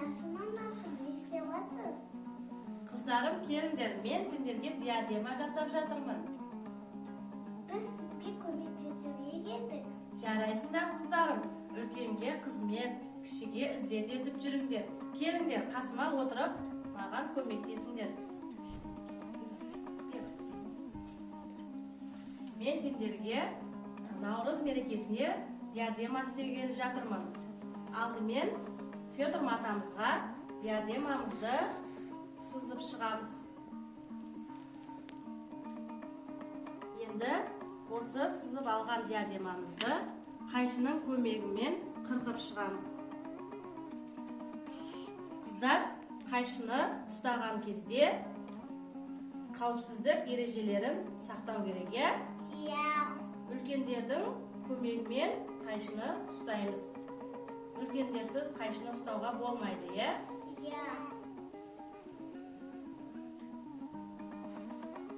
Анашым, не істеп жатсыз? Қыздарым, келіңдер, мен сендерге диадема жасап жатырмын. Біз сізге көмектесуге келдік. Жарайсыңдар, қыздарым. Үлкенге қызмет, кішіге ізет етіп жүріңдер. Келіңдер, қасыма отырып, маған көмектесіңдер. Мен сендерге Наурыз мерекесіне диадема істегелі жатырмын. Алдымен Федор матамызға диадемамызды сызып шығамыз. Енді осы сызып алған диадемамызды қайшының көмегімен қырқып шығамыз. Қыздар, қайшыны ұстаған кезде қауіпсіздік ережелерін сақтау керек, Иә. Үлкендердің көмегімен қайшыны ұстаймыз. Үлкендерсіз қайшыны ұстауға болмайды, Иә.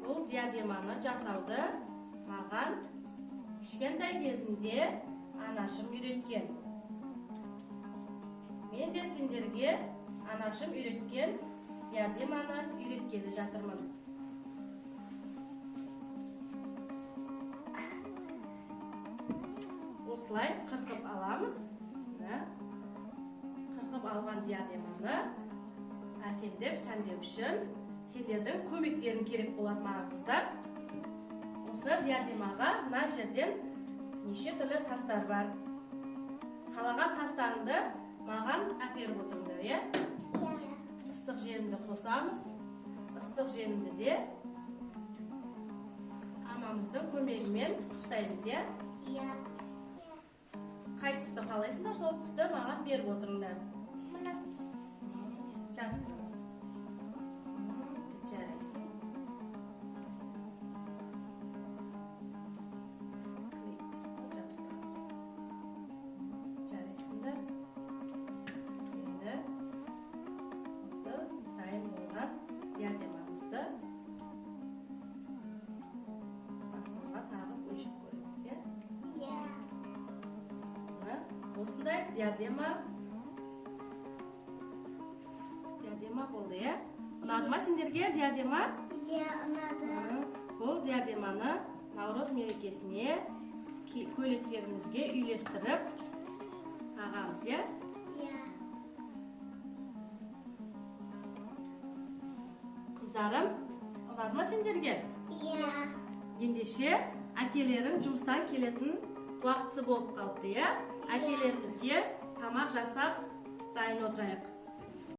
Бұл диадеманы жасауды маған кішкентай кезімде анашым үйреткен. Мен де сендерге анашым үйреткен диадеманы үйреткелі жатырмын. Осылай қырқып аламыз. Қырқып алған диадеманы әсемдеп сәндеу үшін сендердің көмектерің керек болады маған, қыздар. Осы диадемаға мына жерден неше түрлі тастар бар. Қалаған тастарыңды маған әперіп отырыңдар, Ыстық жерімді қосамыз. Ыстық жерімді де анамыздың көмегімен ұстаймыз, Иә. Қай түсті қалайсыңдар, сол түсті маған беріп отырыңдар. Мұны Жабыстырамыз. Жарайсың. Жабыстырамыз. Жарайсыңдар. Енді осы дайын болған диадемамызды басымызға тағып өлшеп көреміз, Иә. Осындай диадема болды, Ұнады ма сендерге диадема? Иә, ұнады. Бұл диадеманы Наурыз мерекесіне көйлектерімізге үйлестіріп тағамыз, Иә. Қыздарым, ұнады ма сендерге? Иә. Ендеше әкелерің жұмыстан келетін уақытысы болып қалыпты, Әкелерімізге тамақ жасап дайын отырайық.